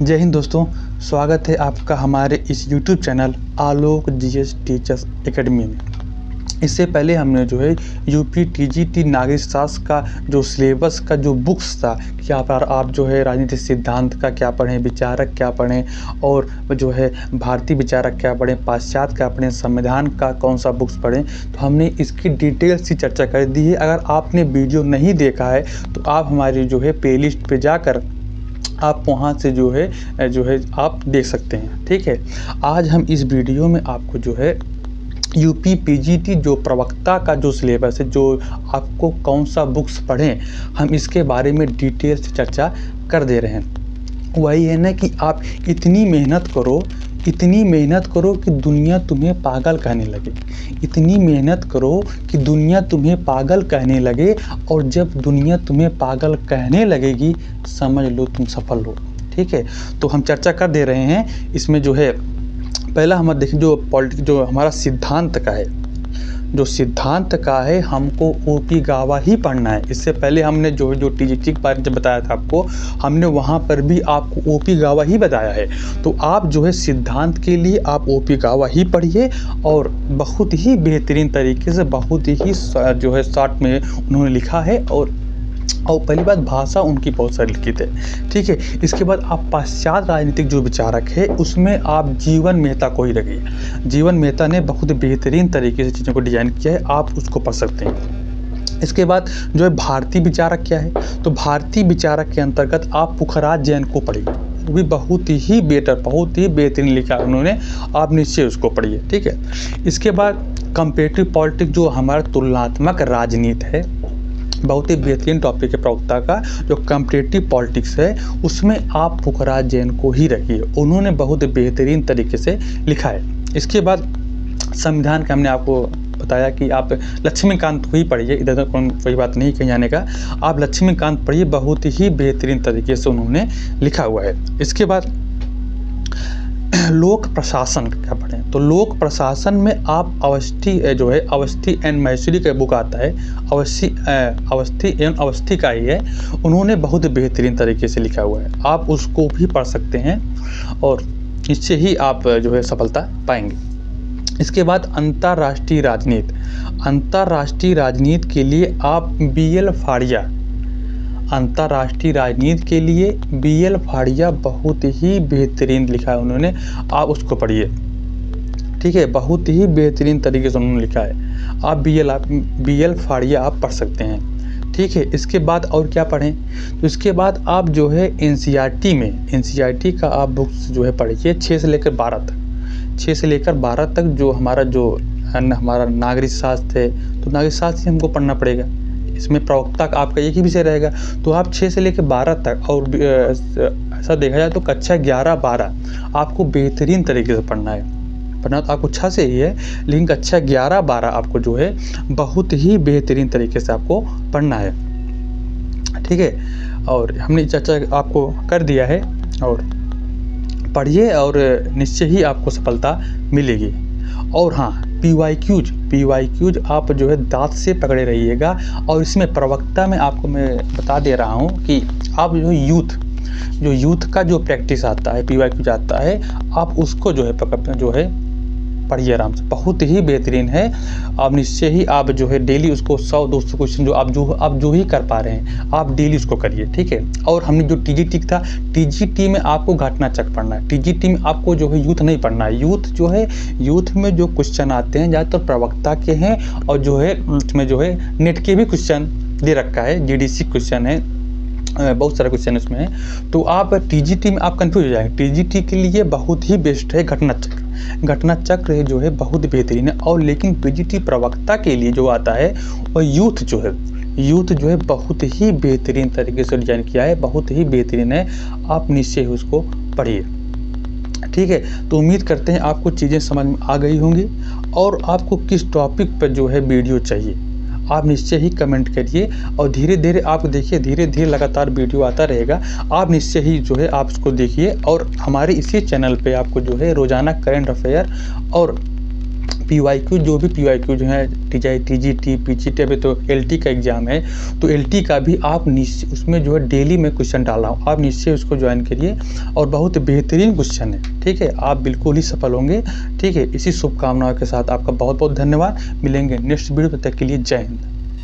जय हिंद दोस्तों, स्वागत है आपका हमारे इस यूट्यूब चैनल आलोक जीएस टीचर्स एकेडमी में। इससे पहले हमने जो है यूपी टीजीटी नागरिक शास्त्र का जो सिलेबस का जो बुक्स था कि आप जो है राजनीतिक सिद्धांत का क्या पढ़ें, विचारक क्या पढ़ें और जो है भारतीय विचारक क्या पढ़ें, पाश्चात्य क्या पढ़ें, संविधान का कौन सा बुक्स पढ़ें, तो हमने इसकी डिटेल से चर्चा कर दी है। अगर आपने वीडियो नहीं देखा है तो आप हमारी जो है प्लेलिस्ट पे जाकर आप वहाँ से जो है आप देख सकते हैं। ठीक है, आज हम इस वीडियो में आपको जो है यूपी पीजीटी जो प्रवक्ता का जो सिलेबस है, जो आपको कौन सा बुक्स पढ़ें, हम इसके बारे में डिटेल से चर्चा कर दे रहे हैं। वही है ना कि आप इतनी मेहनत करो कि दुनिया तुम्हें पागल कहने लगे। इतनी मेहनत करो कि दुनिया तुम्हें पागल कहने लगे, और जब दुनिया तुम्हें पागल कहने लगेगी समझ लो तुम सफल हो। ठीक है, तो हम चर्चा कर दे रहे हैं। इसमें जो है पहला हम देखें जो हमारा सिद्धांत का है, जो सिद्धांत का है हमको ओपी गावा ही पढ़ना है। इससे पहले हमने जो टीजीटी के बारे में बताया था आपको, हमने वहाँ पर भी आपको ओपी गावा ही बताया है। तो आप जो है सिद्धांत के लिए आप ओपी गावा ही पढ़िए, और बहुत ही बेहतरीन तरीके से, बहुत ही जो है शॉर्ट में उन्होंने लिखा है। और पहली बात, भाषा उनकी बहुत सारी लिखित है। ठीक है, इसके बाद आप पाश्चात्य राजनीतिक जो विचारक है उसमें आप जीवन मेहता को ही रखिए। जीवन मेहता ने बहुत बेहतरीन तरीके से चीज़ों को डिजाइन किया है, आप उसको पढ़ सकते हैं। इसके बाद जो है भारतीय विचारक क्या है, तो भारतीय विचारक के अंतर्गत आप पुखराज जैन को पढ़िए। वो भी बहुत ही बेहतरीन लिखा है उन्होंने, आप निश्चय उसको पढ़िए। ठीक है, इसके बाद कंपेरेटिव पॉलिटिक्स जो हमारा तुलनात्मक राजनीति है, बहुत ही बेहतरीन टॉपिक है प्रवक्ता का। जो कंपेरेटिव पॉलिटिक्स है उसमें आप पुखराज जैन को ही रखिए, उन्होंने बहुत बेहतरीन तरीके से लिखा है। इसके बाद संविधान का हमने आपको बताया कि आप लक्ष्मीकांत को ही पढ़िए, इधर कोई बात नहीं कहीं जाने का, आप लक्ष्मीकांत पढ़िए, बहुत ही बेहतरीन तरीके से उन्होंने लिखा हुआ है। इसके बाद लोक प्रशासन क्या पढ़ें, तो लोक प्रशासन में आप अवस्थी एंड मैसूरी का बुक आता है, अवस्थी एवं अवस्थी का ही है, उन्होंने बहुत बेहतरीन तरीके से लिखा हुआ है, आप उसको भी पढ़ सकते हैं और इससे ही आप जो है सफलता पाएंगे। इसके बाद अंतर्राष्ट्रीय राजनीति के लिए आप बीएल फाड़िया, अंतर्राष्ट्रीय राजनीति के लिए बीएल फाड़िया बहुत ही बेहतरीन लिखा है उन्होंने, आप उसको पढ़िए। ठीक है, बहुत ही बेहतरीन तरीके से उन्होंने लिखा है, आप बीएल फाड़िया आप पढ़ सकते हैं। ठीक है, इसके बाद और क्या पढ़ें, तो इसके बाद आप जो है एनसीईआरटी का आप बुक्स जो है पढ़िए 6 से लेकर 12 तक जो हमारा नागरिक शास्त्र है, तो नागरिक शास्त्र ही हमको पढ़ना पड़ेगा। इसमें प्रवक्ता का आपका एक ही विषय रहेगा, तो आप 6 से लेकर 12 तक, और ऐसा देखा जाए तो कक्षा 11-12 आपको बेहतरीन तरीके से पढ़ना तो आपको 6 से ही है, लेकिन कक्षा 11-12 आपको जो है बहुत ही बेहतरीन तरीके से आपको पढ़ना है। ठीक है, और हमने चर्चा आपको कर दिया है, और पढ़िए और निश्चय ही आपको सफलता मिलेगी। और हाँ, पीवाईक्यूज आप जो है दांत से पकड़े रहिएगा। और इसमें प्रवक्ता में आपको मैं बता दे रहा हूँ कि आप जो यूथ का जो प्रैक्टिस आता है, पीवाईक्यूज आता है, आप उसको जो है पढ़िए आराम से, बहुत ही बेहतरीन है। आप निश्चय ही आप जो है डेली उसको 100-200 क्वेश्चन जो आप जो ही कर पा रहे हैं आप डेली उसको करिए। ठीक है, और हमने जो टीजीटी था, टीजीटी में आपको घटना चक्र पढ़ना है, टीजीटी में आपको जो है यूथ नहीं पढ़ना है। यूथ में जो क्वेश्चन आते हैं ज़्यादातर प्रवक्ता के हैं, और जो है उसमें जो है नेट के भी क्वेश्चन दे रखा है, जीडीसी क्वेश्चन है, बहुत सारे क्वेश्चन इसमें है। तो आप टीजीटी में आप कंफ्यूज हो जाएंगे। टीजीटी के लिए बहुत ही बेस्ट है घटना चक्र जो है बहुत बेहतरीन है। और लेकिन पीजीटी प्रवक्ता के लिए जो आता है और यूथ जो है बहुत ही बेहतरीन तरीके से डिजाइन किया है, बहुत ही बेहतरीन है, आप निश्चय ही उसको पढ़िए। ठीक है, तो उम्मीद करते हैं आपको चीज़ें समझ में आ गई होंगी। और आपको किस टॉपिक पर जो है वीडियो चाहिए आप निश्चय ही कमेंट करिए, और धीरे धीरे आप देखिए, धीरे धीरे लगातार वीडियो आता रहेगा, आप निश्चय ही जो है आप उसको देखिए। और हमारे इसी चैनल पे आपको जो है रोज़ाना करंट अफेयर और PYQ जो भी PYQ जो है TGT PGT अभी तो LT का एग्ज़ाम है, तो LT का भी आप निश्चय उसमें जो है डेली मैं क्वेश्चन डाल रहा हूँ, आप निश्चय उसको ज्वाइन करिए और बहुत बेहतरीन क्वेश्चन है, ठीक है, आप बिल्कुल ही सफल होंगे, ठीक है। इसी शुभकामनाओं के साथ आपका बहुत बहुत धन्यवाद। मिलेंगे नेक्स्ट वीडियो, तब तक के लिए जय हिंद।